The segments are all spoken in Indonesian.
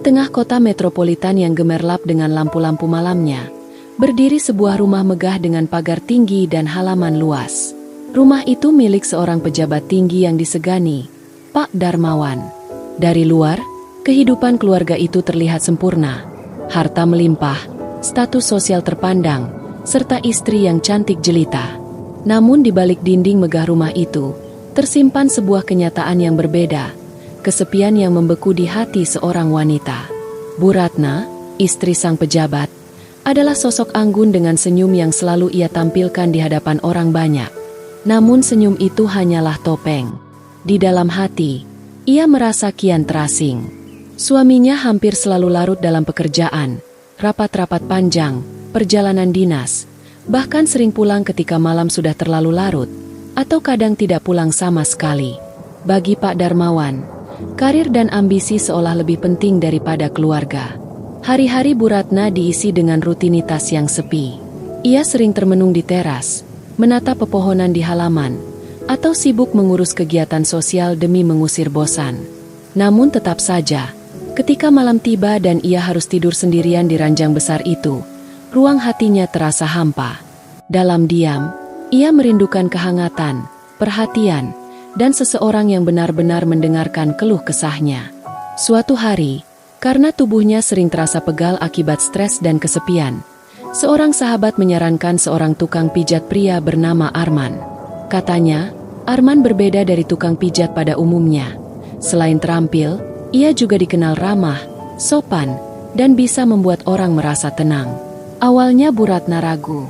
tengah kota metropolitan yang gemerlap dengan lampu-lampu malamnya, berdiri sebuah rumah megah dengan pagar tinggi dan halaman luas. Rumah itu milik seorang pejabat tinggi yang disegani, Pak Darmawan. Dari luar, kehidupan keluarga itu terlihat sempurna. Harta melimpah, status sosial terpandang, serta istri yang cantik jelita. Namun di balik dinding megah rumah itu, tersimpan sebuah kenyataan yang berbeda, kesepian yang membeku di hati seorang wanita. Bu Ratna, istri sang pejabat, adalah sosok anggun dengan senyum yang selalu ia tampilkan di hadapan orang banyak. Namun senyum itu hanyalah topeng. Di dalam hati, ia merasa kian terasing. Suaminya hampir selalu larut dalam pekerjaan, rapat-rapat panjang, perjalanan dinas, bahkan sering pulang ketika malam sudah terlalu larut, atau kadang tidak pulang sama sekali. Bagi Pak Darmawan, karir dan ambisi seolah lebih penting daripada keluarga. Hari-hari Bu Ratna diisi dengan rutinitas yang sepi. Ia sering termenung di teras, menatap pepohonan di halaman, atau sibuk mengurus kegiatan sosial demi mengusir bosan. Namun tetap saja, ketika malam tiba dan ia harus tidur sendirian di ranjang besar itu, ruang hatinya terasa hampa. Dalam diam, ia merindukan kehangatan, perhatian, dan seseorang yang benar-benar mendengarkan keluh kesahnya. Suatu hari, karena tubuhnya sering terasa pegal akibat stres dan kesepian, seorang sahabat menyarankan seorang tukang pijat pria bernama Arman. Katanya, Arman berbeda dari tukang pijat pada umumnya. Selain terampil, ia juga dikenal ramah, sopan, dan bisa membuat orang merasa tenang. Awalnya Bu Ratna ragu.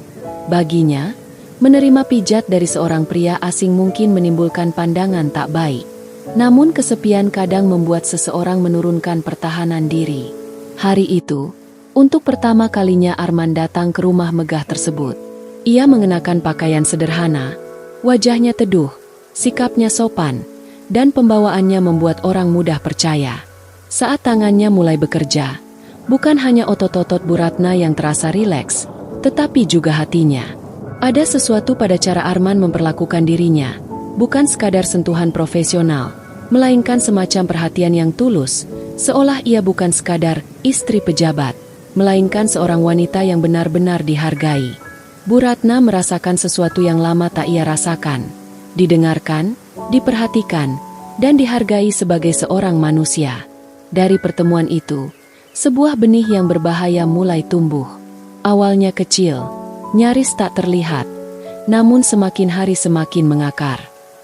Baginya, menerima pijat dari seorang pria asing mungkin menimbulkan pandangan tak baik. Namun kesepian kadang membuat seseorang menurunkan pertahanan diri. Hari itu, untuk pertama kalinya Arman datang ke rumah megah tersebut. Ia mengenakan pakaian sederhana, wajahnya teduh, sikapnya sopan, dan pembawaannya membuat orang mudah percaya. Saat tangannya mulai bekerja, bukan hanya otot-otot Bu Ratna yang terasa rileks, tetapi juga hatinya. Ada sesuatu pada cara Arman memperlakukan dirinya, bukan sekadar sentuhan profesional, melainkan semacam perhatian yang tulus, seolah ia bukan sekadar istri pejabat, melainkan seorang wanita yang benar-benar dihargai. Bu Ratna merasakan sesuatu yang lama tak ia rasakan, didengarkan, diperhatikan, dan dihargai sebagai seorang manusia. Dari pertemuan itu, sebuah benih yang berbahaya mulai tumbuh. Awalnya kecil, nyaris tak terlihat, namun semakin hari semakin mengakar.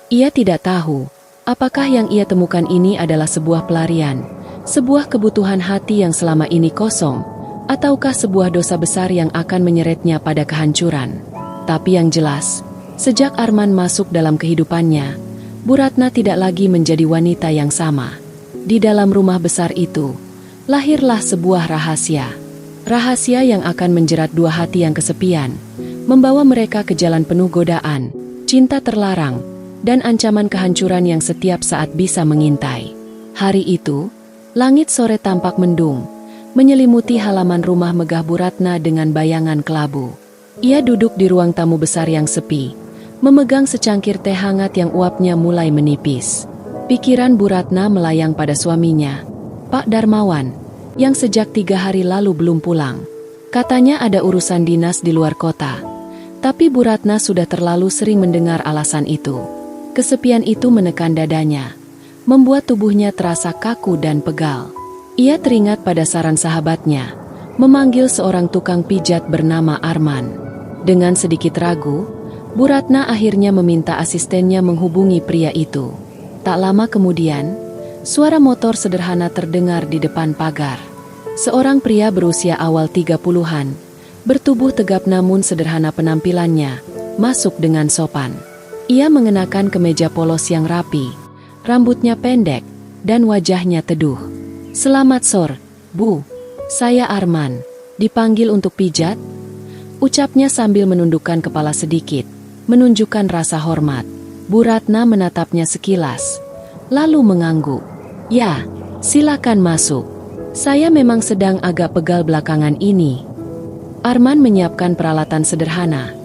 Ia tidak tahu, apakah yang ia temukan ini adalah sebuah pelarian, sebuah kebutuhan hati yang selama ini kosong, ataukah sebuah dosa besar yang akan menyeretnya pada kehancuran. Tapi yang jelas, sejak Arman masuk dalam kehidupannya, Bu Ratna tidak lagi menjadi wanita yang sama. Di dalam rumah besar itu, lahirlah sebuah rahasia. Rahasia yang akan menjerat dua hati yang kesepian, membawa mereka ke jalan penuh godaan, cinta terlarang, dan ancaman kehancuran yang setiap saat bisa mengintai. Hari itu, langit sore tampak mendung, menyelimuti halaman rumah megah Bu Ratna dengan bayangan kelabu. Ia duduk di ruang tamu besar yang sepi, memegang secangkir teh hangat yang uapnya mulai menipis. Pikiran Bu Ratna melayang pada suaminya, Pak Darmawan, yang sejak 3 hari lalu belum pulang. Katanya ada urusan dinas di luar kota, tapi Bu Ratna sudah terlalu sering mendengar alasan itu. Kesepian itu menekan dadanya, membuat tubuhnya terasa kaku dan pegal. Ia teringat pada saran sahabatnya, memanggil seorang tukang pijat bernama Arman. Dengan sedikit ragu, Bu Ratna akhirnya meminta asistennya menghubungi pria itu. Tak lama kemudian, suara motor sederhana terdengar di depan pagar. Seorang pria berusia awal 30-an, bertubuh tegap namun sederhana penampilannya, masuk dengan sopan. Ia mengenakan kemeja polos yang rapi, rambutnya pendek, dan wajahnya teduh. "Selamat sore, Bu. Saya Arman. Dipanggil untuk pijat?" Ucapnya sambil menundukkan kepala sedikit, menunjukkan rasa hormat. Bu Ratna menatapnya sekilas, lalu mengangguk. "Ya, silakan masuk. Saya memang sedang agak pegal belakangan ini." Arman menyiapkan peralatan sederhana,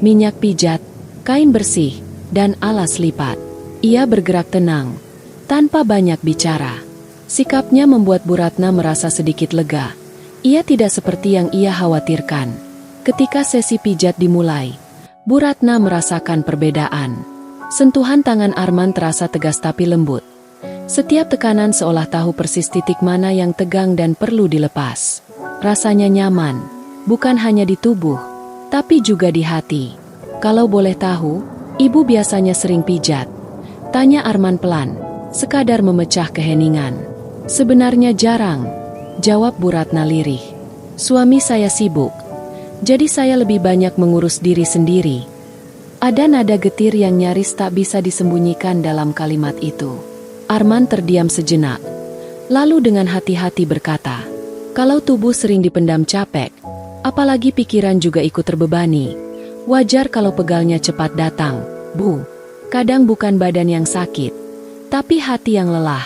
minyak pijat, kain bersih, dan alas lipat. Ia bergerak tenang, tanpa banyak bicara. Sikapnya membuat Bu Ratna merasa sedikit lega. Ia tidak seperti yang ia khawatirkan. Ketika sesi pijat dimulai, Bu Ratna merasakan perbedaan. Sentuhan tangan Arman terasa tegas tapi lembut. Setiap tekanan seolah tahu persis titik mana yang tegang dan perlu dilepas. Rasanya nyaman, bukan hanya di tubuh, tapi juga di hati. Kalau boleh tahu, ibu biasanya sering pijat? Tanya Arman pelan, sekadar memecah keheningan. Sebenarnya jarang, jawab Bu Ratna lirih. Suami saya sibuk, jadi saya lebih banyak mengurus diri sendiri. Ada nada getir yang nyaris tak bisa disembunyikan dalam kalimat itu. Arman terdiam sejenak, lalu dengan hati-hati berkata, kalau tubuh sering dipendam capek, apalagi pikiran juga ikut terbebani, wajar kalau pegalnya cepat datang, Bu. Kadang bukan badan yang sakit, tapi hati yang lelah.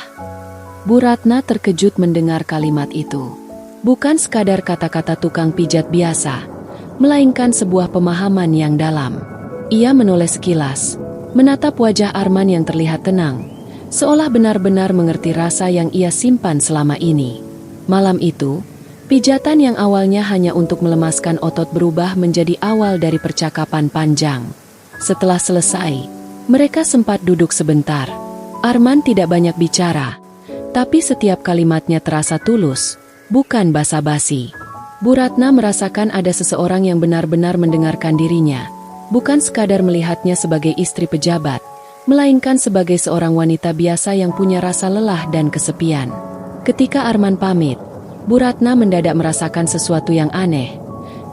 Bu Ratna terkejut mendengar kalimat itu. Bukan sekadar kata-kata tukang pijat biasa, melainkan sebuah pemahaman yang dalam. Ia menoleh sekilas, menatap wajah Arman yang terlihat tenang, seolah benar-benar mengerti rasa yang ia simpan selama ini. Malam itu, pijatan yang awalnya hanya untuk melemaskan otot berubah menjadi awal dari percakapan panjang. Setelah selesai, mereka sempat duduk sebentar. Arman tidak banyak bicara, tapi setiap kalimatnya terasa tulus, bukan basa-basi. Bu Ratna merasakan ada seseorang yang benar-benar mendengarkan dirinya. Bukan sekadar melihatnya sebagai istri pejabat, melainkan sebagai seorang wanita biasa yang punya rasa lelah dan kesepian. Ketika Arman pamit, Bu Ratna mendadak merasakan sesuatu yang aneh.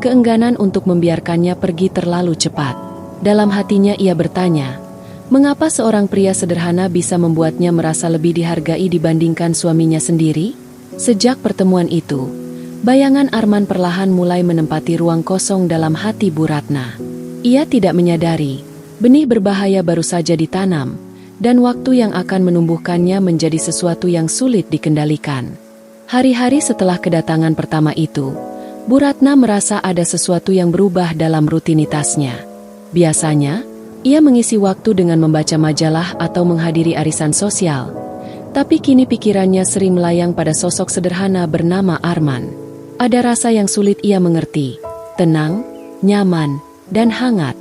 Keengganan untuk membiarkannya pergi terlalu cepat. Dalam hatinya ia bertanya, mengapa seorang pria sederhana bisa membuatnya merasa lebih dihargai dibandingkan suaminya sendiri? Sejak pertemuan itu, bayangan Arman perlahan mulai menempati ruang kosong dalam hati Bu Ratna. Ia tidak menyadari, benih berbahaya baru saja ditanam, dan waktu yang akan menumbuhkannya menjadi sesuatu yang sulit dikendalikan. Hari-hari setelah kedatangan pertama itu, Bu Ratna merasa ada sesuatu yang berubah dalam rutinitasnya. Biasanya, ia mengisi waktu dengan membaca majalah atau menghadiri arisan sosial. Tapi kini pikirannya sering melayang pada sosok sederhana bernama Arman. Ada rasa yang sulit ia mengerti, tenang, nyaman, dan hangat,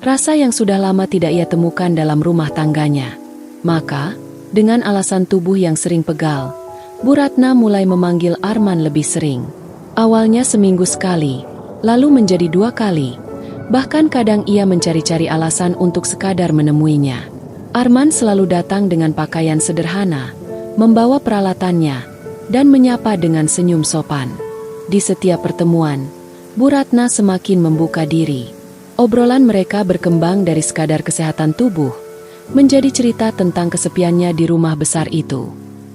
rasa yang sudah lama tidak ia temukan dalam rumah tangganya. Maka, dengan alasan tubuh yang sering pegal, Bu Ratna mulai memanggil Arman lebih sering. Awalnya seminggu sekali, lalu menjadi 2 kali. Bahkan kadang ia mencari-cari alasan untuk sekadar menemuinya. Arman selalu datang dengan pakaian sederhana, membawa peralatannya, dan menyapa dengan senyum sopan. Di setiap pertemuan, Bu Ratna semakin membuka diri. Obrolan mereka berkembang dari sekadar kesehatan tubuh, menjadi cerita tentang kesepiannya di rumah besar itu.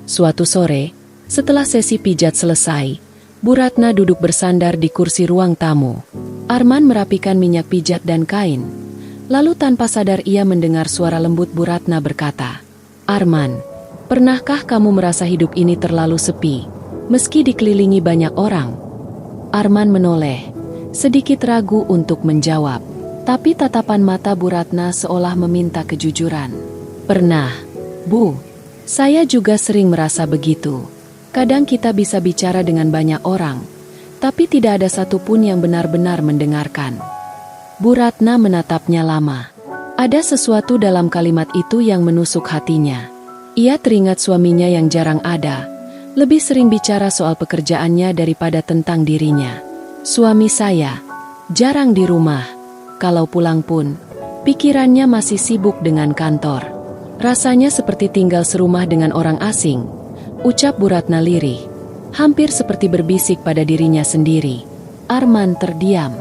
Suatu sore, setelah sesi pijat selesai, Bu Ratna duduk bersandar di kursi ruang tamu. Arman merapikan minyak pijat dan kain. Lalu tanpa sadar ia mendengar suara lembut Bu Ratna berkata, Arman, pernahkah kamu merasa hidup ini terlalu sepi, meski dikelilingi banyak orang? Arman menoleh, sedikit ragu untuk menjawab. Tapi tatapan mata Bu Ratna seolah meminta kejujuran. Pernah, Bu. Saya juga sering merasa begitu. Kadang kita bisa bicara dengan banyak orang, tapi tidak ada satupun yang benar-benar mendengarkan. Bu Ratna menatapnya lama. Ada sesuatu dalam kalimat itu yang menusuk hatinya. Ia teringat suaminya yang jarang ada, lebih sering bicara soal pekerjaannya daripada tentang dirinya. Suami saya jarang di rumah. Kalau pulang pun, pikirannya masih sibuk dengan kantor. Rasanya seperti tinggal serumah dengan orang asing, ucap Bu Ratna lirih, hampir seperti berbisik pada dirinya sendiri. Arman terdiam.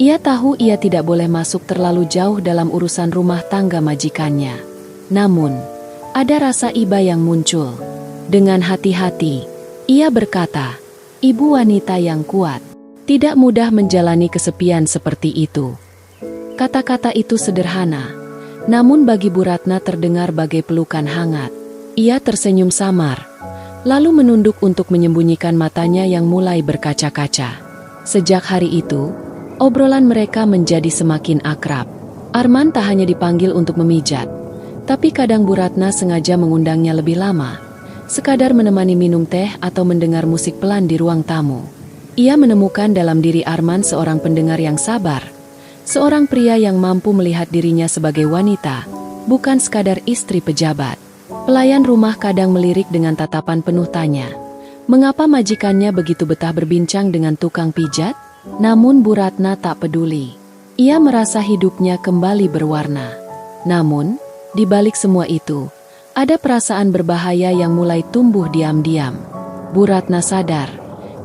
Ia tahu ia tidak boleh masuk terlalu jauh dalam urusan rumah tangga majikannya. Namun, ada rasa iba yang muncul. Dengan hati-hati, ia berkata, ibu wanita yang kuat, tidak mudah menjalani kesepian seperti itu. Kata-kata itu sederhana, namun bagi Bu Ratna terdengar bagai pelukan hangat. Ia tersenyum samar, lalu menunduk untuk menyembunyikan matanya yang mulai berkaca-kaca. Sejak hari itu, obrolan mereka menjadi semakin akrab. Arman tak hanya dipanggil untuk memijat, tapi kadang Bu Ratna sengaja mengundangnya lebih lama, sekadar menemani minum teh atau mendengar musik pelan di ruang tamu. Ia menemukan dalam diri Arman seorang pendengar yang sabar, seorang pria yang mampu melihat dirinya sebagai wanita, bukan sekadar istri pejabat. Pelayan rumah kadang melirik dengan tatapan penuh tanya. Mengapa majikannya begitu betah berbincang dengan tukang pijat? Namun Bu Ratna tak peduli. Ia merasa hidupnya kembali berwarna. Namun, di balik semua itu, ada perasaan berbahaya yang mulai tumbuh diam-diam. Bu Ratna sadar,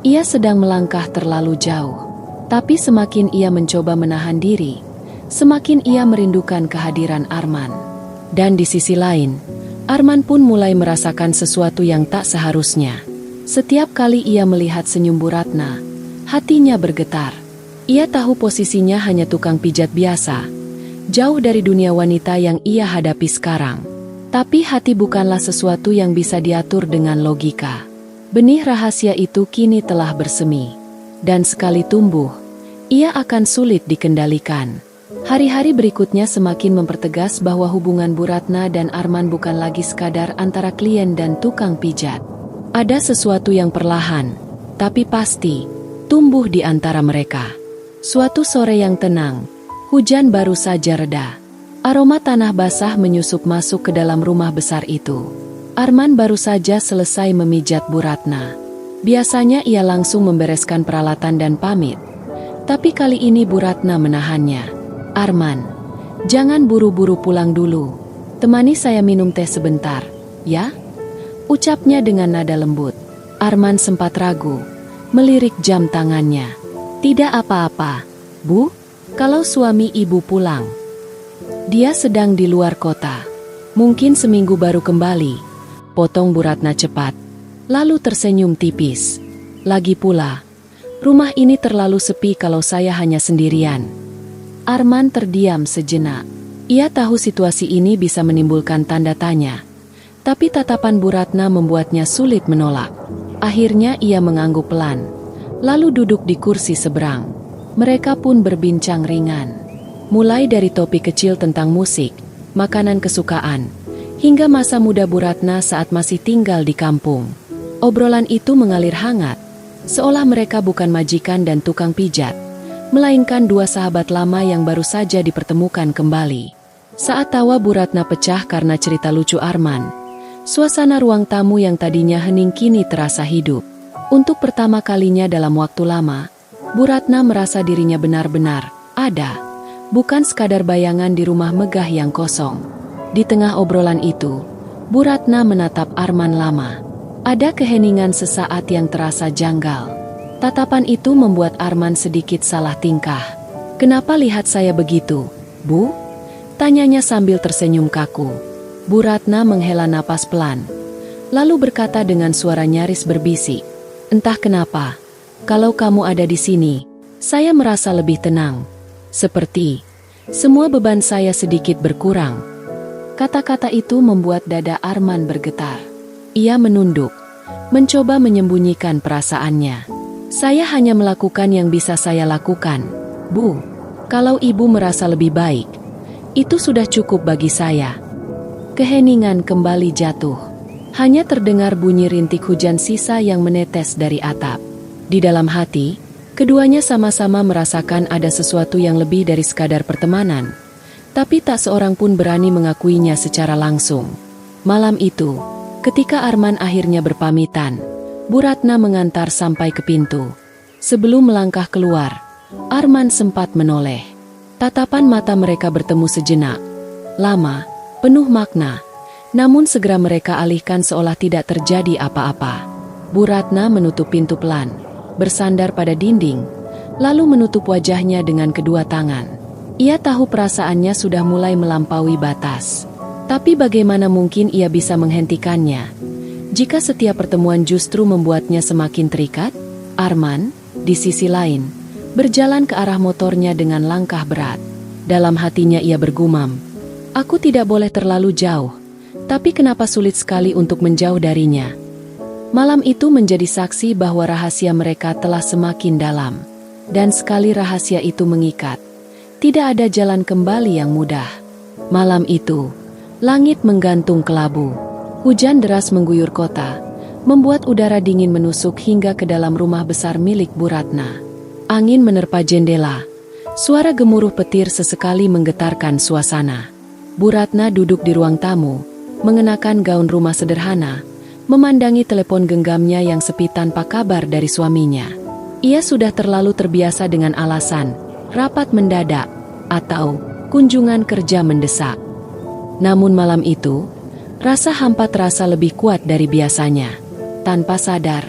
ia sedang melangkah terlalu jauh. Tapi semakin ia mencoba menahan diri, semakin ia merindukan kehadiran Arman. Dan di sisi lain, Arman pun mulai merasakan sesuatu yang tak seharusnya. Setiap kali ia melihat senyum Bu Ratna, hatinya bergetar. Ia tahu posisinya hanya tukang pijat biasa, jauh dari dunia wanita yang ia hadapi sekarang. Tapi hati bukanlah sesuatu yang bisa diatur dengan logika. Benih rahasia itu kini telah bersemi. Dan sekali tumbuh, ia akan sulit dikendalikan. Hari-hari berikutnya semakin mempertegas bahwa hubungan Bu Ratna dan Arman bukan lagi sekadar antara klien dan tukang pijat. Ada sesuatu yang perlahan, tapi pasti, tumbuh di antara mereka. Suatu sore yang tenang, hujan baru saja reda. Aroma tanah basah menyusup masuk ke dalam rumah besar itu. Arman baru saja selesai memijat Bu Ratna. Biasanya ia langsung membereskan peralatan dan pamit. Tapi kali ini Bu Ratna menahannya. Arman, jangan buru-buru pulang dulu. Temani saya minum teh sebentar, ya? Ucapnya dengan nada lembut. Arman sempat ragu, melirik jam tangannya. Tidak apa-apa, Bu, kalau suami ibu pulang. Dia sedang di luar kota. Mungkin seminggu baru kembali. Potong Bu Ratna cepat, lalu tersenyum tipis. Lagi pula, rumah ini terlalu sepi kalau saya hanya sendirian. Arman terdiam sejenak. Ia tahu situasi ini bisa menimbulkan tanda tanya. Tapi tatapan Bu Ratna membuatnya sulit menolak. Akhirnya ia mengangguk pelan, lalu duduk di kursi seberang. Mereka pun berbincang ringan. Mulai dari topik kecil tentang musik, makanan kesukaan, hingga masa muda Bu Ratna saat masih tinggal di kampung. Obrolan itu mengalir hangat, seolah mereka bukan majikan dan tukang pijat, melainkan dua sahabat lama yang baru saja dipertemukan kembali. Saat tawa Bu Ratna pecah karena cerita lucu Arman, suasana ruang tamu yang tadinya hening kini terasa hidup. Untuk pertama kalinya dalam waktu lama, Bu Ratna merasa dirinya benar-benar ada, bukan sekadar bayangan di rumah megah yang kosong. Di tengah obrolan itu, Bu Ratna menatap Arman lama. Ada keheningan sesaat yang terasa janggal. Tatapan itu membuat Arman sedikit salah tingkah. "Kenapa lihat saya begitu, Bu?" tanyanya sambil tersenyum kaku. Bu Ratna menghela napas pelan, lalu berkata dengan suara nyaris berbisik, "Entah kenapa, kalau kamu ada di sini, saya merasa lebih tenang. Seperti semua beban saya sedikit berkurang." Kata-kata itu membuat dada Arman bergetar. Ia menunduk, mencoba menyembunyikan perasaannya. "Saya hanya melakukan yang bisa saya lakukan, Bu. Kalau ibu merasa lebih baik, itu sudah cukup bagi saya." Keheningan kembali jatuh. Hanya terdengar bunyi rintik hujan sisa yang menetes dari atap. Di dalam hati, keduanya sama-sama merasakan ada sesuatu yang lebih dari sekadar pertemanan. Tapi tak seorang pun berani mengakuinya secara langsung. Malam itu, ketika Arman akhirnya berpamitan, Bu Ratna mengantar sampai ke pintu. Sebelum melangkah keluar, Arman sempat menoleh. Tatapan mata mereka bertemu sejenak. Lama, penuh makna. Namun segera mereka alihkan seolah tidak terjadi apa-apa. Bu Ratna menutup pintu pelan, bersandar pada dinding, lalu menutup wajahnya dengan kedua tangan. Ia tahu perasaannya sudah mulai melampaui batas. Tapi bagaimana mungkin ia bisa menghentikannya? Jika setiap pertemuan justru membuatnya semakin terikat? Arman, di sisi lain, berjalan ke arah motornya dengan langkah berat. Dalam hatinya ia bergumam, "Aku tidak boleh terlalu jauh, tapi kenapa sulit sekali untuk menjauh darinya?" Malam itu menjadi saksi bahwa rahasia mereka telah semakin dalam. Dan sekali rahasia itu mengikat, tidak ada jalan kembali yang mudah. Malam itu, langit menggantung kelabu. Hujan deras mengguyur kota, membuat udara dingin menusuk hingga ke dalam rumah besar milik Bu Ratna. Angin menerpa jendela. Suara gemuruh petir sesekali menggetarkan suasana. Bu Ratna duduk di ruang tamu, mengenakan gaun rumah sederhana, memandangi telepon genggamnya yang sepi tanpa kabar dari suaminya. Ia sudah terlalu terbiasa dengan alasan rapat mendadak atau kunjungan kerja mendesak. Namun malam itu, rasa hampa terasa lebih kuat dari biasanya. Tanpa sadar,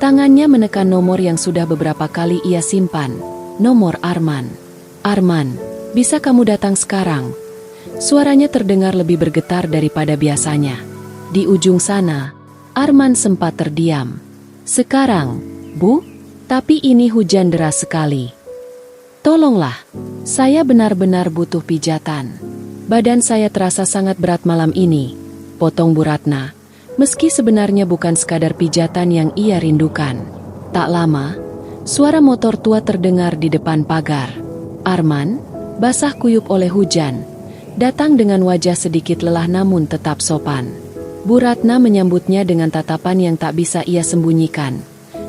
tangannya menekan nomor yang sudah beberapa kali ia simpan. Nomor Arman. "Arman, bisa kamu datang sekarang?" Suaranya terdengar lebih bergetar daripada biasanya. Di ujung sana, Arman sempat terdiam. "Sekarang, Bu? Tapi ini hujan deras sekali. Tolonglah, saya benar-benar butuh pijatan. Badan saya terasa sangat berat malam ini," potong Bu Ratna. Meski sebenarnya bukan sekadar pijatan yang ia rindukan. Tak lama, suara motor tua terdengar di depan pagar. Arman, basah kuyup oleh hujan, datang dengan wajah sedikit lelah namun tetap sopan. Bu Ratna menyambutnya dengan tatapan yang tak bisa ia sembunyikan.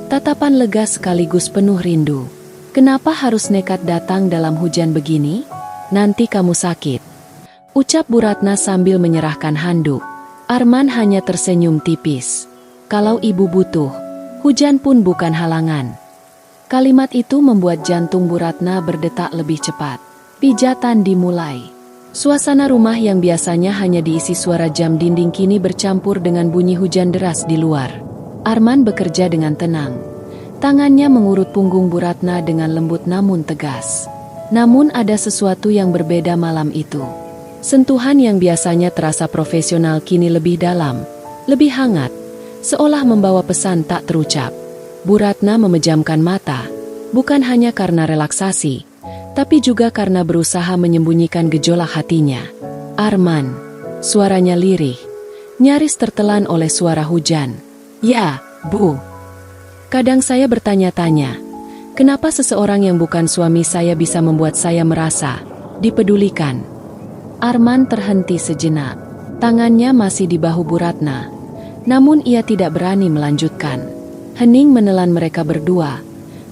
Tatapan lega sekaligus penuh rindu. "Kenapa harus nekat datang dalam hujan begini? Nanti kamu sakit," ucap Bu Ratna sambil menyerahkan handuk. Arman hanya tersenyum tipis. "Kalau ibu butuh, hujan pun bukan halangan." Kalimat itu membuat jantung Bu Ratna berdetak lebih cepat. Pijatan dimulai. Suasana rumah yang biasanya hanya diisi suara jam dinding kini bercampur dengan bunyi hujan deras di luar. Arman bekerja dengan tenang. Tangannya mengurut punggung Bu Ratna dengan lembut namun tegas. Namun ada sesuatu yang berbeda malam itu. Sentuhan yang biasanya terasa profesional kini lebih dalam, lebih hangat, seolah membawa pesan tak terucap. Bu Ratna memejamkan mata, bukan hanya karena relaksasi, tapi juga karena berusaha menyembunyikan gejolak hatinya. "Arman," suaranya lirih, nyaris tertelan oleh suara hujan. "Ya, Bu. Kadang saya bertanya-tanya, kenapa seseorang yang bukan suami saya bisa membuat saya merasa dipedulikan." Arman terhenti sejenak. Tangannya masih di bahu Bu Ratna, namun ia tidak berani melanjutkan. Hening menelan mereka berdua,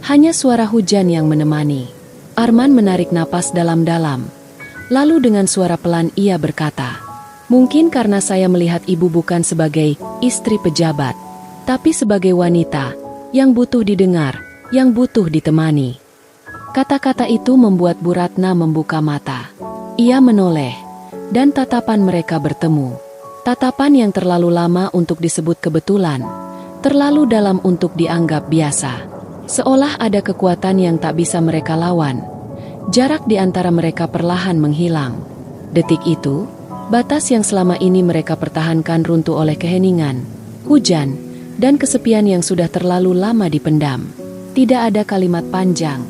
hanya suara hujan yang menemani. Arman menarik napas dalam-dalam. Lalu dengan suara pelan ia berkata, "Mungkin karena saya melihat ibu bukan sebagai istri pejabat, tapi sebagai wanita yang butuh didengar, yang butuh ditemani." Kata-kata itu membuat Bu Ratna membuka mata. Ia menoleh, dan tatapan mereka bertemu. Tatapan yang terlalu lama untuk disebut kebetulan, terlalu dalam untuk dianggap biasa. Seolah ada kekuatan yang tak bisa mereka lawan. Jarak di antara mereka perlahan menghilang. Detik itu, batas yang selama ini mereka pertahankan runtuh oleh keheningan, hujan, dan kesepian yang sudah terlalu lama dipendam. Tidak ada kalimat panjang,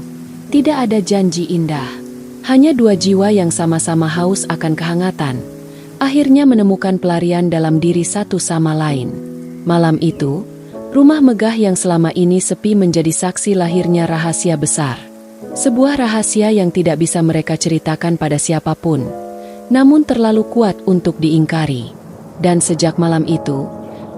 tidak ada janji indah. Hanya dua jiwa yang sama-sama haus akan kehangatan, akhirnya menemukan pelarian dalam diri satu sama lain. Malam itu, rumah megah yang selama ini sepi menjadi saksi lahirnya rahasia besar. Sebuah rahasia yang tidak bisa mereka ceritakan pada siapapun, namun terlalu kuat untuk diingkari. Dan sejak malam itu,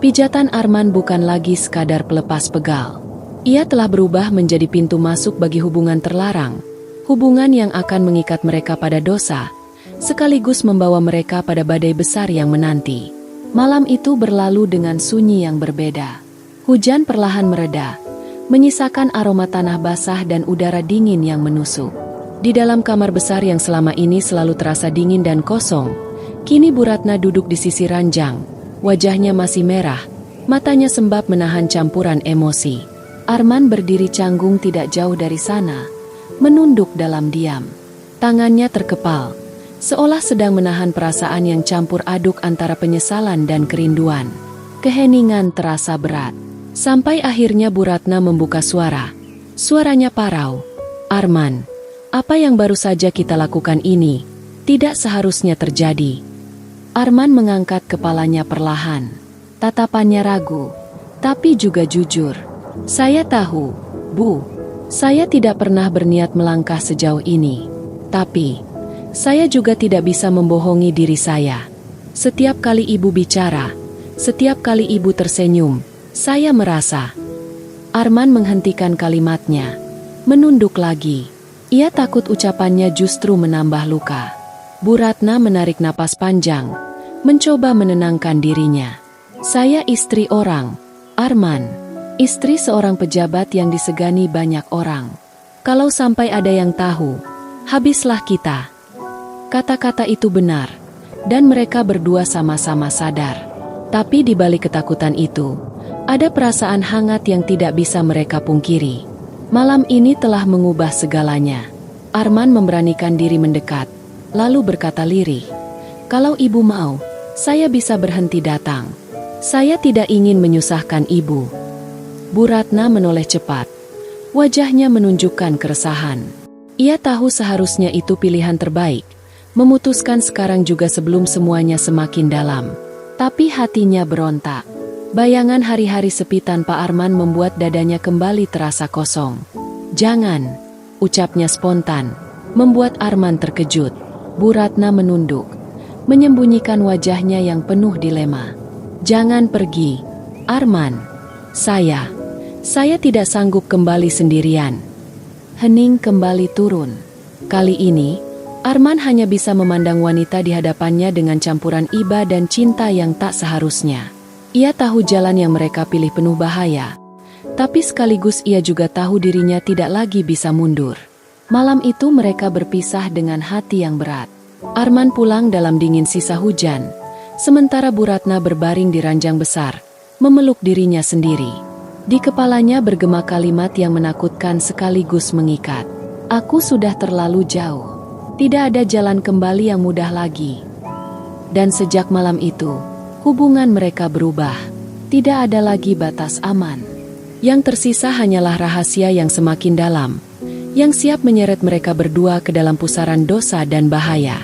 pijatan Arman bukan lagi sekadar pelepas pegal. Ia telah berubah menjadi pintu masuk bagi hubungan terlarang. Hubungan yang akan mengikat mereka pada dosa, sekaligus membawa mereka pada badai besar yang menanti. Malam itu berlalu dengan sunyi yang berbeda. Hujan perlahan mereda, menyisakan aroma tanah basah dan udara dingin yang menusuk. Di dalam kamar besar yang selama ini selalu terasa dingin dan kosong, kini Bu Ratna duduk di sisi ranjang. Wajahnya masih merah, matanya sembab menahan campuran emosi. Arman berdiri canggung tidak jauh dari sana, menunduk dalam diam. Tangannya terkepal, seolah sedang menahan perasaan yang campur aduk antara penyesalan dan kerinduan. Keheningan terasa berat. Sampai akhirnya Bu Ratna membuka suara. Suaranya parau. "Arman, apa yang baru saja kita lakukan ini tidak seharusnya terjadi." Arman mengangkat kepalanya perlahan. Tatapannya ragu, tapi juga jujur. "Saya tahu, Bu. Saya tidak pernah berniat melangkah sejauh ini. Tapi, saya juga tidak bisa membohongi diri saya. Setiap kali ibu bicara, Setiap kali ibu tersenyum, saya merasa. Arman menghentikan kalimatnya, menunduk lagi. Ia takut ucapannya justru menambah luka. Bu Ratna menarik napas panjang, mencoba menenangkan dirinya. Saya istri orang, Arman. Istri seorang pejabat yang disegani banyak orang. Kalau sampai ada yang tahu, habislah kita. Kata-kata itu benar, dan mereka berdua sama-sama sadar. Tapi di balik ketakutan itu, ada perasaan hangat yang tidak bisa mereka pungkiri. Malam ini telah mengubah segalanya. Arman memberanikan diri mendekat, lalu berkata lirih, "Kalau ibu mau, saya bisa berhenti datang. Saya tidak ingin menyusahkan ibu." Bu Ratna menoleh cepat. Wajahnya menunjukkan keresahan. Ia tahu seharusnya itu pilihan terbaik, memutuskan sekarang juga sebelum semuanya semakin dalam. Tapi hatinya berontak. Bayangan hari-hari sepi tanpa Arman membuat dadanya kembali terasa kosong. "Jangan," ucapnya spontan, membuat Arman terkejut. Bu Ratna menunduk, menyembunyikan wajahnya yang penuh dilema. "Jangan pergi, Arman. Saya tidak sanggup kembali sendirian." Hening kembali turun. Kali ini, Arman hanya bisa memandang wanita di hadapannya dengan campuran iba dan cinta yang tak seharusnya. Ia tahu jalan yang mereka pilih penuh bahaya, tapi sekaligus ia juga tahu dirinya tidak lagi bisa mundur. Malam itu mereka berpisah dengan hati yang berat. Arman pulang dalam dingin sisa hujan, sementara Bu Ratna berbaring di ranjang besar, memeluk dirinya sendiri. Di kepalanya bergema kalimat yang menakutkan sekaligus mengikat. "Aku sudah terlalu jauh. Tidak ada jalan kembali yang mudah lagi." Dan sejak malam itu, hubungan mereka berubah. Tidak ada lagi batas aman. Yang tersisa hanyalah rahasia yang semakin dalam, yang siap menyeret mereka berdua ke dalam pusaran dosa dan bahaya.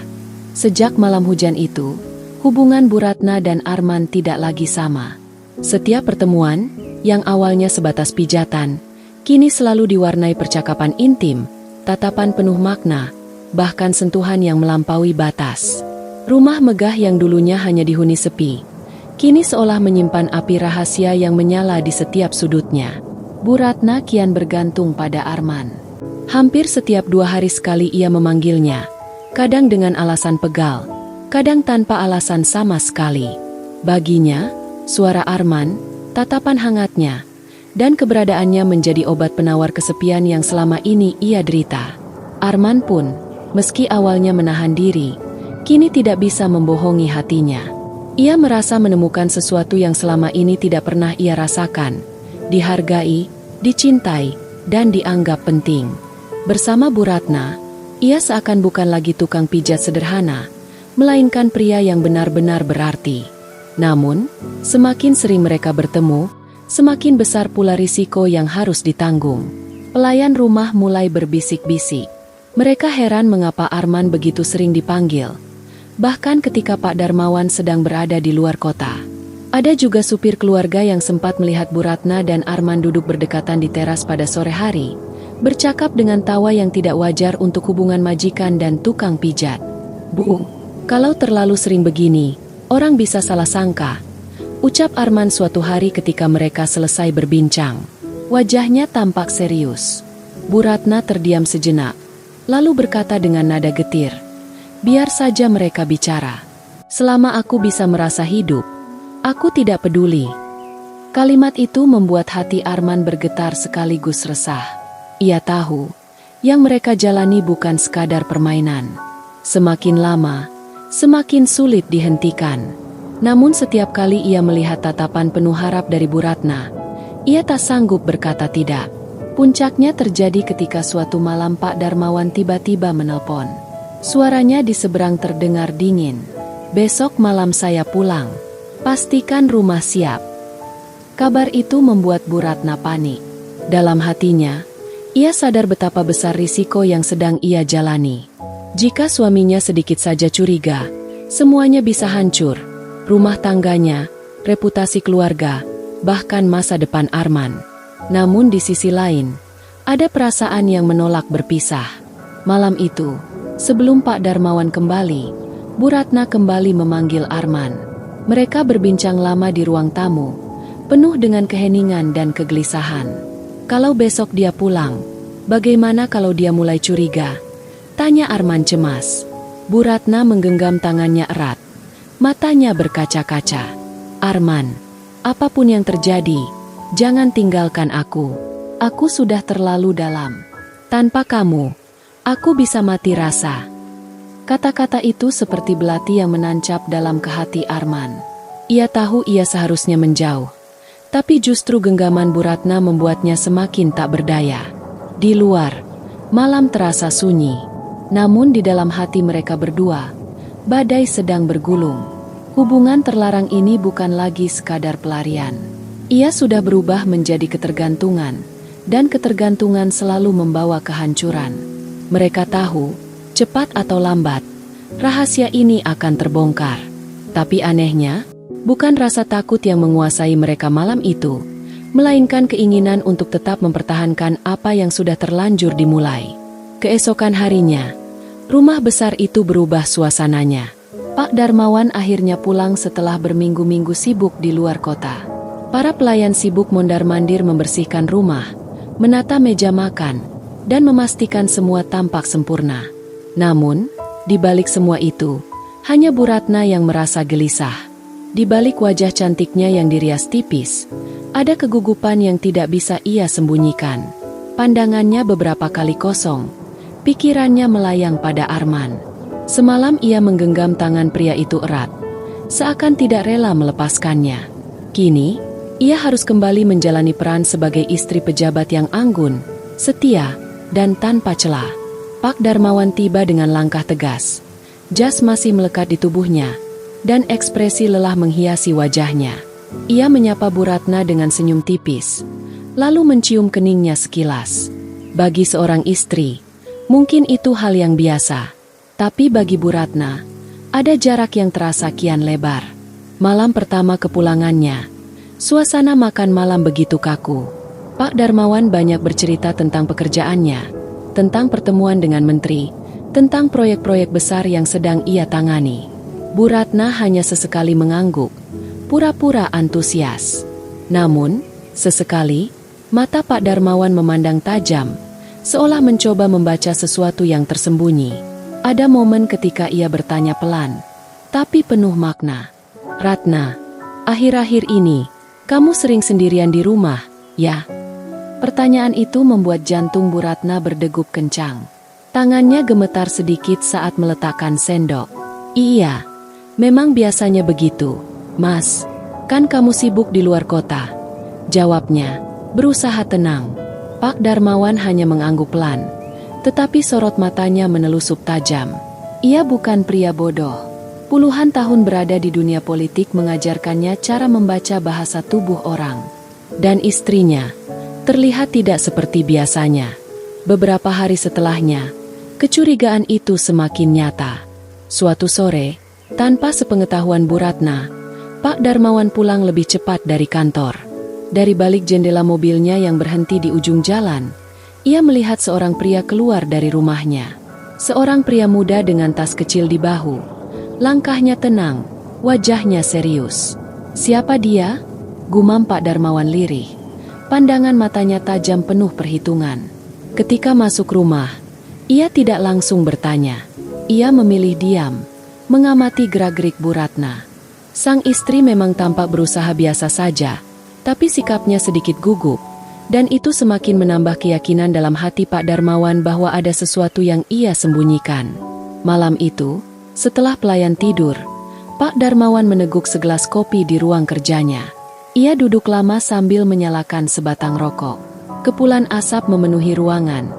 Sejak malam hujan itu, hubungan Bu Ratna dan Arman tidak lagi sama. Setiap pertemuan, yang awalnya sebatas pijatan, kini selalu diwarnai percakapan intim, tatapan penuh makna, bahkan sentuhan yang melampaui batas. Rumah megah yang dulunya hanya dihuni sepi, kini seolah menyimpan api rahasia yang menyala di setiap sudutnya. Bu Ratna kian bergantung pada Arman. Hampir setiap 2 hari sekali ia memanggilnya, kadang dengan alasan pegal, kadang tanpa alasan sama sekali. Baginya, suara Arman, tatapan hangatnya, dan keberadaannya menjadi obat penawar kesepian yang selama ini ia derita. Arman pun, meski awalnya menahan diri, kini tidak bisa membohongi hatinya. Ia merasa menemukan sesuatu yang selama ini tidak pernah ia rasakan, dihargai, dicintai, dan dianggap penting. Bersama Bu Ratna, ia seakan bukan lagi tukang pijat sederhana, melainkan pria yang benar-benar berarti. Namun, semakin sering mereka bertemu, semakin besar pula risiko yang harus ditanggung. Pelayan rumah mulai berbisik-bisik. Mereka heran mengapa Arman begitu sering dipanggil. Bahkan ketika Pak Darmawan sedang berada di luar kota. Ada juga supir keluarga yang sempat melihat Bu Ratna dan Arman duduk berdekatan di teras pada sore hari, bercakap dengan tawa yang tidak wajar untuk hubungan majikan dan tukang pijat. "Bu, kalau terlalu sering begini, orang bisa salah sangka," ucap Arman suatu hari ketika mereka selesai berbincang. Wajahnya tampak serius. Bu Ratna terdiam sejenak, lalu berkata dengan nada getir, "Biar saja mereka bicara. Selama aku bisa merasa hidup, aku tidak peduli." Kalimat itu membuat hati Arman bergetar sekaligus resah. Ia tahu, yang mereka jalani bukan sekadar permainan. Semakin lama, semakin sulit dihentikan. Namun setiap kali ia melihat tatapan penuh harap dari Bu Ratna, ia tak sanggup berkata tidak. Puncaknya terjadi ketika suatu malam Pak Darmawan tiba-tiba menelpon. Suaranya di seberang terdengar dingin. "Besok malam saya pulang. Pastikan rumah siap." Kabar itu membuat Bu Ratna panik. Dalam hatinya, ia sadar betapa besar risiko yang sedang ia jalani. Jika suaminya sedikit saja curiga, semuanya bisa hancur. Rumah tangganya, reputasi keluarga, bahkan masa depan Arman. Namun di sisi lain, ada perasaan yang menolak berpisah. Malam itu, sebelum Pak Darmawan kembali, Bu Ratna kembali memanggil Arman. Mereka berbincang lama di ruang tamu, penuh dengan keheningan dan kegelisahan. Kalau besok dia pulang, bagaimana kalau dia mulai curiga? Tanya Arman cemas. Bu Ratna menggenggam tangannya erat. Matanya berkaca-kaca. Arman, apapun yang terjadi, jangan tinggalkan aku. Aku sudah terlalu dalam. Tanpa kamu, aku bisa mati rasa. Kata-kata itu seperti belati yang menancap dalam ke hati Arman. Ia tahu ia seharusnya menjauh. Tapi justru genggaman Bu Ratna membuatnya semakin tak berdaya. Di luar, malam terasa sunyi. Namun di dalam hati mereka berdua, badai sedang bergulung. Hubungan terlarang ini bukan lagi sekadar pelarian. Ia sudah berubah menjadi ketergantungan. Dan ketergantungan selalu membawa kehancuran. Mereka tahu, cepat atau lambat, rahasia ini akan terbongkar. Tapi anehnya, bukan rasa takut yang menguasai mereka malam itu, melainkan keinginan untuk tetap mempertahankan apa yang sudah terlanjur dimulai. Keesokan harinya, rumah besar itu berubah suasananya. Pak Darmawan akhirnya pulang setelah berminggu-minggu sibuk di luar kota. Para pelayan sibuk mondar-mandir membersihkan rumah, menata meja makan, dan memastikan semua tampak sempurna. Namun, di balik semua itu, hanya Bu Ratna yang merasa gelisah. Di balik wajah cantiknya yang dirias tipis, ada kegugupan yang tidak bisa ia sembunyikan. Pandangannya beberapa kali kosong, pikirannya melayang pada Arman. Semalam ia menggenggam tangan pria itu erat, seakan tidak rela melepaskannya. Kini, ia harus kembali menjalani peran sebagai istri pejabat yang anggun, setia, dan tanpa celah. Pak Darmawan tiba dengan langkah tegas. Jas masih melekat di tubuhnya, dan ekspresi lelah menghiasi wajahnya. Ia menyapa Bu Ratna dengan senyum tipis, lalu mencium keningnya sekilas. Bagi seorang istri, mungkin itu hal yang biasa. Tapi bagi Bu Ratna, ada jarak yang terasa kian lebar. Malam pertama kepulangannya, suasana makan malam begitu kaku. Pak Darmawan banyak bercerita tentang pekerjaannya, tentang pertemuan dengan menteri, tentang proyek-proyek besar yang sedang ia tangani. Bu Ratna hanya sesekali mengangguk, pura-pura antusias. Namun, sesekali, mata Pak Darmawan memandang tajam, seolah mencoba membaca sesuatu yang tersembunyi. Ada momen ketika ia bertanya pelan, tapi penuh makna. Ratna, akhir-akhir ini, kamu sering sendirian di rumah, ya? Pertanyaan itu membuat jantung Bu Ratna berdegup kencang. Tangannya gemetar sedikit saat meletakkan sendok. Iya, memang biasanya begitu, Mas. Kan kamu sibuk di luar kota. Jawabnya, berusaha tenang. Pak Darmawan hanya mengangguk pelan, tetapi sorot matanya menelusup tajam. Ia bukan pria bodoh. Puluhan tahun berada di dunia politik mengajarkannya cara membaca bahasa tubuh orang. Dan istrinya terlihat tidak seperti biasanya. Beberapa hari setelahnya, kecurigaan itu semakin nyata. Suatu sore, tanpa sepengetahuan Bu Ratna, Pak Darmawan pulang lebih cepat dari kantor. Dari balik jendela mobilnya yang berhenti di ujung jalan, ia melihat seorang pria keluar dari rumahnya. Seorang pria muda dengan tas kecil di bahu. Langkahnya tenang, wajahnya serius. Siapa dia? Gumam Pak Darmawan lirih. Pandangan matanya tajam penuh perhitungan. Ketika masuk rumah, ia tidak langsung bertanya. Ia memilih diam, mengamati gerak-gerik Bu Ratna. Sang istri memang tampak berusaha biasa saja, tapi sikapnya sedikit gugup. Dan itu semakin menambah keyakinan dalam hati Pak Darmawan bahwa ada sesuatu yang ia sembunyikan. Malam itu, setelah pelayan tidur, Pak Darmawan meneguk segelas kopi di ruang kerjanya. Ia duduk lama sambil menyalakan sebatang rokok. Kepulan asap memenuhi ruangan.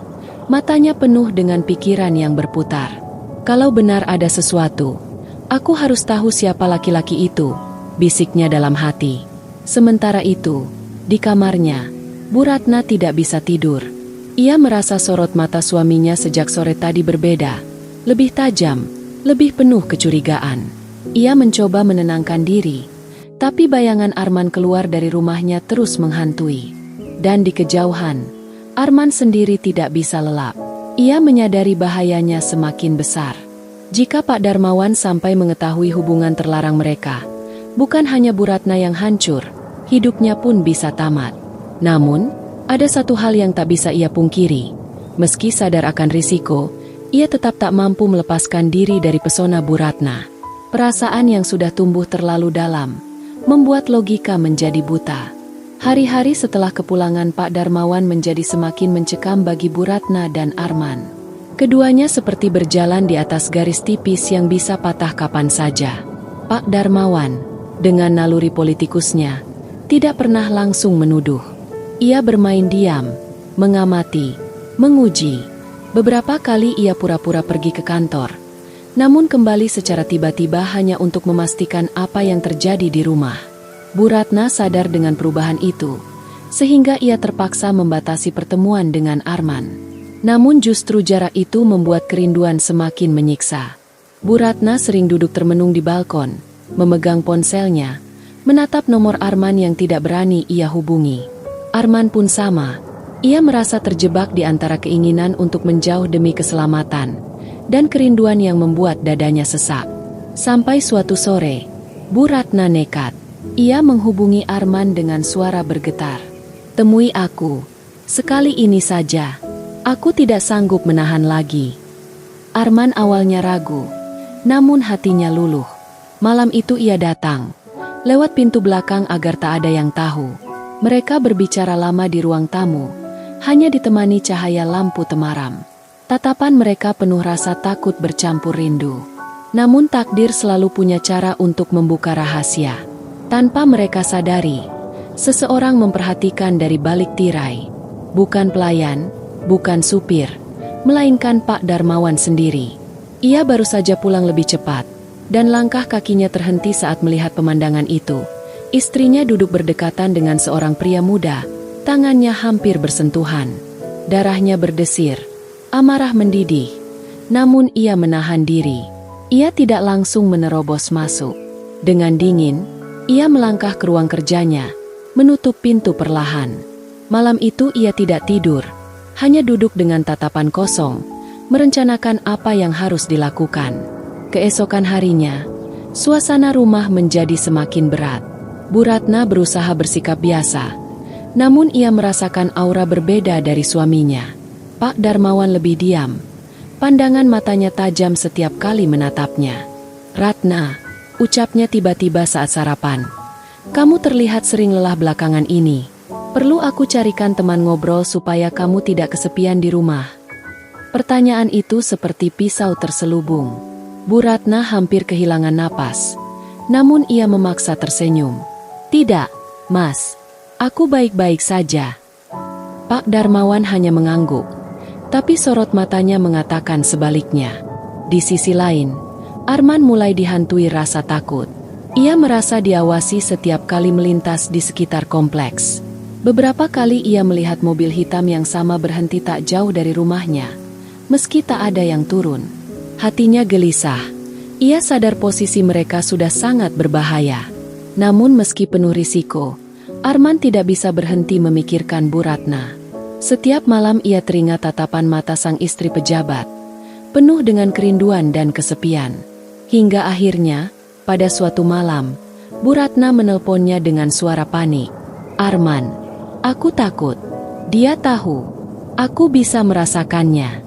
Matanya penuh dengan pikiran yang berputar. Kalau benar ada sesuatu, aku harus tahu siapa laki-laki itu, bisiknya dalam hati. Sementara itu, di kamarnya, Bu Ratna tidak bisa tidur. Ia merasa sorot mata suaminya sejak sore tadi berbeda, lebih tajam, lebih penuh kecurigaan. Ia mencoba menenangkan diri, tapi bayangan Arman keluar dari rumahnya terus menghantui. Dan di kejauhan, Arman sendiri tidak bisa lelap. Ia menyadari bahayanya semakin besar. Jika Pak Darmawan sampai mengetahui hubungan terlarang mereka, Bukan hanya Bu Ratna yang hancur, hidupnya pun bisa tamat. Namun, ada satu hal yang tak bisa ia pungkiri. Meski sadar akan risiko, ia tetap tak mampu melepaskan diri dari pesona Bu Ratna. Perasaan yang sudah tumbuh terlalu dalam membuat logika menjadi buta. Hari-hari setelah kepulangan Pak Darmawan menjadi semakin mencekam bagi Bu Ratna dan Arman. Keduanya seperti berjalan di atas garis tipis yang bisa patah kapan saja. Pak Darmawan, dengan naluri politikusnya, tidak pernah langsung menuduh. Ia bermain diam, mengamati, menguji. Beberapa kali ia pura-pura pergi ke kantor, namun kembali secara tiba-tiba hanya untuk memastikan apa yang terjadi di rumah. Bu Ratna sadar dengan perubahan itu, sehingga ia terpaksa membatasi pertemuan dengan Arman. Namun justru jarak itu membuat kerinduan semakin menyiksa. Bu Ratna sering duduk termenung di balkon, memegang ponselnya, menatap nomor Arman yang tidak berani ia hubungi. Arman pun sama, ia merasa terjebak di antara keinginan untuk menjauh demi keselamatan, dan kerinduan yang membuat dadanya sesak. Sampai suatu sore, Bu Ratna nekat. Ia menghubungi Arman dengan suara bergetar. "Temui aku. Sekali ini saja. Aku tidak sanggup menahan lagi." Arman awalnya ragu, namun hatinya luluh. Malam itu ia datang, lewat pintu belakang agar tak ada yang tahu. Mereka berbicara lama di ruang tamu, hanya ditemani cahaya lampu temaram. Tatapan mereka penuh rasa takut bercampur rindu. Namun takdir selalu punya cara untuk membuka rahasia. Tanpa mereka sadari, seseorang memperhatikan dari balik tirai. Bukan pelayan, bukan supir, melainkan Pak Darmawan sendiri. Ia baru saja pulang lebih cepat, dan langkah kakinya terhenti saat melihat pemandangan itu. Istrinya duduk berdekatan dengan seorang pria muda, tangannya hampir bersentuhan. Darahnya berdesir, amarah mendidih. Namun ia menahan diri. Ia tidak langsung menerobos masuk. Dengan dingin, ia melangkah ke ruang kerjanya, menutup pintu perlahan. Malam itu ia tidak tidur, hanya duduk dengan tatapan kosong, merencanakan apa yang harus dilakukan. Keesokan harinya, suasana rumah menjadi semakin berat. Bu Ratna berusaha bersikap biasa, namun ia merasakan aura berbeda dari suaminya. Pak Darmawan lebih diam, pandangan matanya tajam setiap kali menatapnya. "Ratna," ucapnya tiba-tiba saat sarapan. "Kamu terlihat sering lelah belakangan ini. Perlu aku carikan teman ngobrol supaya kamu tidak kesepian di rumah?" Pertanyaan itu seperti pisau terselubung. Bu Ratna hampir kehilangan napas. Namun ia memaksa tersenyum. "Tidak, Mas. Aku baik-baik saja." Pak Darmawan hanya mengangguk, tapi sorot matanya mengatakan sebaliknya. Di sisi lain, Arman mulai dihantui rasa takut. Ia merasa diawasi setiap kali melintas di sekitar kompleks. Beberapa kali ia melihat mobil hitam yang sama berhenti tak jauh dari rumahnya. Meski tak ada yang turun, hatinya gelisah. Ia sadar posisi mereka sudah sangat berbahaya. Namun meski penuh risiko, Arman tidak bisa berhenti memikirkan Bu Ratna. Setiap malam ia teringat tatapan mata sang istri pejabat, penuh dengan kerinduan dan kesepian. Hingga akhirnya, pada suatu malam, Bu Ratna menelponnya dengan suara panik. "Arman, aku takut." Dia tahu, aku bisa merasakannya.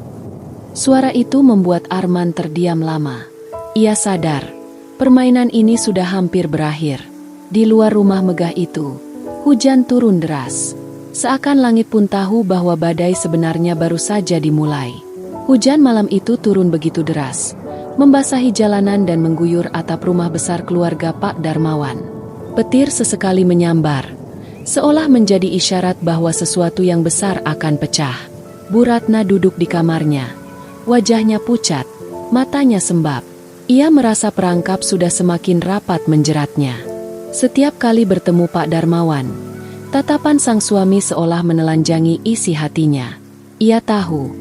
Suara itu membuat Arman terdiam lama. Ia sadar, permainan ini sudah hampir berakhir. Di luar rumah megah itu, hujan turun deras. Seakan langit pun tahu bahwa badai sebenarnya baru saja dimulai. Hujan malam itu turun begitu deras, membasahi jalanan dan mengguyur atap rumah besar keluarga Pak Darmawan. Petir sesekali menyambar, seolah menjadi isyarat bahwa sesuatu yang besar akan pecah. Bu Ratna duduk di kamarnya. Wajahnya pucat, matanya sembab. Ia merasa perangkap sudah semakin rapat menjeratnya. Setiap kali bertemu Pak Darmawan, tatapan sang suami seolah menelanjangi isi hatinya. Ia tahu,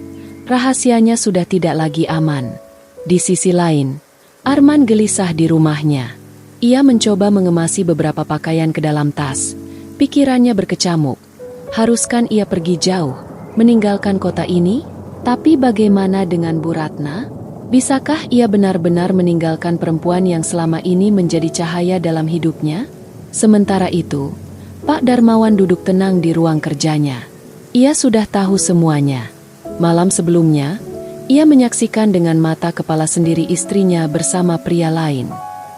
rahasianya sudah tidak lagi aman. Di sisi lain, Arman gelisah di rumahnya. Ia mencoba mengemasi beberapa pakaian ke dalam tas. Pikirannya berkecamuk. Haruskan ia pergi jauh, meninggalkan kota ini? Tapi bagaimana dengan Bu Ratna? Bisakah ia benar-benar meninggalkan perempuan yang selama ini menjadi cahaya dalam hidupnya? Sementara itu, Pak Darmawan duduk tenang di ruang kerjanya. Ia sudah tahu semuanya. Malam sebelumnya, ia menyaksikan dengan mata kepala sendiri istrinya bersama pria lain.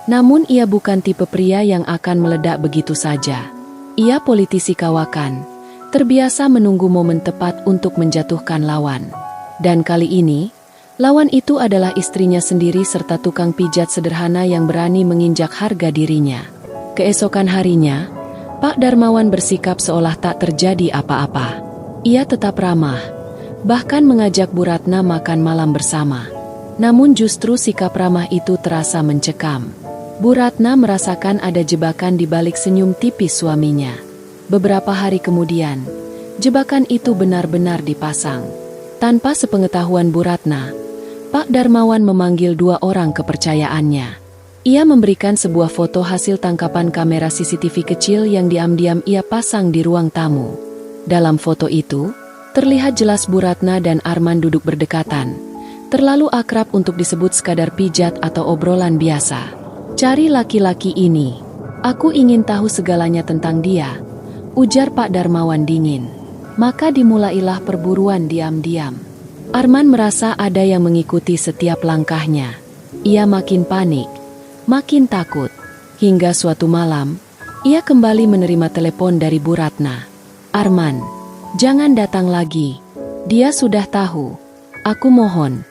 Namun ia bukan tipe pria yang akan meledak begitu saja. Ia politisi kawakan, terbiasa menunggu momen tepat untuk menjatuhkan lawan. Dan kali ini, lawan itu adalah istrinya sendiri serta tukang pijat sederhana yang berani menginjak harga dirinya. Keesokan harinya, Pak Darmawan bersikap seolah tak terjadi apa-apa. Ia tetap ramah, bahkan mengajak Bu Ratna makan malam bersama. Namun justru sikap ramah itu terasa mencekam. Bu Ratna merasakan ada jebakan di balik senyum tipis suaminya. Beberapa hari kemudian, jebakan itu benar-benar dipasang. Tanpa sepengetahuan Bu Ratna, Pak Darmawan memanggil 2 orang kepercayaannya. Ia memberikan sebuah foto hasil tangkapan kamera CCTV kecil yang diam-diam ia pasang di ruang tamu. Dalam foto itu, terlihat jelas Bu Ratna dan Arman duduk berdekatan. Terlalu akrab untuk disebut sekadar pijat atau obrolan biasa. "Cari laki-laki ini. Aku ingin tahu segalanya tentang dia," ujar Pak Darmawan dingin. Maka dimulailah perburuan diam-diam. Arman merasa ada yang mengikuti setiap langkahnya. Ia makin panik, makin takut. Hingga suatu malam, ia kembali menerima telepon dari Bu Ratna. "Arman, jangan datang lagi. Dia sudah tahu. Aku mohon,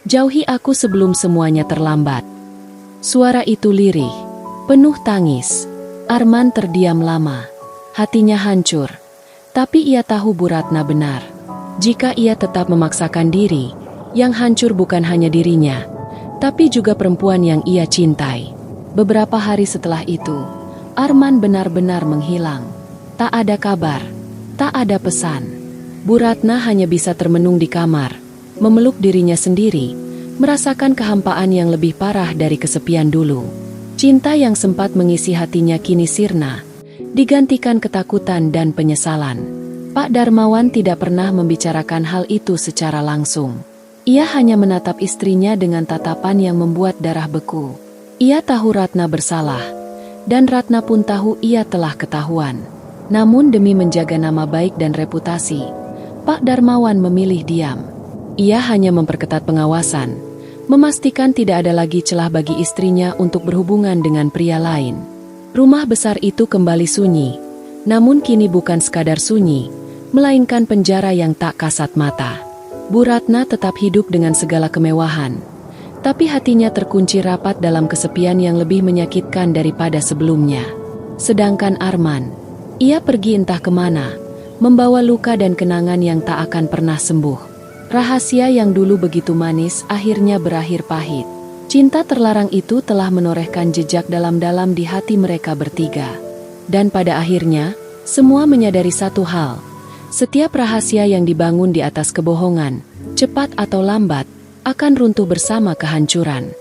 jauhi aku sebelum semuanya terlambat." Suara itu lirih, penuh tangis. Arman terdiam lama. Hatinya hancur. Tapi ia tahu Bu Ratna benar. Jika ia tetap memaksakan diri, yang hancur bukan hanya dirinya, tapi juga perempuan yang ia cintai. Beberapa hari setelah itu, Arman benar-benar menghilang. Tak ada kabar. Tak ada pesan. Bu Ratna hanya bisa termenung di kamar, memeluk dirinya sendiri, merasakan kehampaan yang lebih parah dari kesepian dulu. Cinta yang sempat mengisi hatinya kini sirna, digantikan ketakutan dan penyesalan. Pak Darmawan tidak pernah membicarakan hal itu secara langsung. Ia hanya menatap istrinya dengan tatapan yang membuat darah beku. Ia tahu Ratna bersalah, dan Ratna pun tahu ia telah ketahuan. Namun demi menjaga nama baik dan reputasi, Pak Darmawan memilih diam. Ia hanya memperketat pengawasan, memastikan tidak ada lagi celah bagi istrinya untuk berhubungan dengan pria lain. Rumah besar itu kembali sunyi, namun kini bukan sekadar sunyi, melainkan penjara yang tak kasat mata. Bu Ratna tetap hidup dengan segala kemewahan, tapi hatinya terkunci rapat dalam kesepian yang lebih menyakitkan daripada sebelumnya. Sedangkan Arman, ia pergi entah kemana, membawa luka dan kenangan yang tak akan pernah sembuh. Rahasia yang dulu begitu manis akhirnya berakhir pahit. Cinta terlarang itu telah menorehkan jejak dalam-dalam di hati mereka bertiga. Dan pada akhirnya, semua menyadari satu hal. Setiap rahasia yang dibangun di atas kebohongan, cepat atau lambat, akan runtuh bersama kehancuran.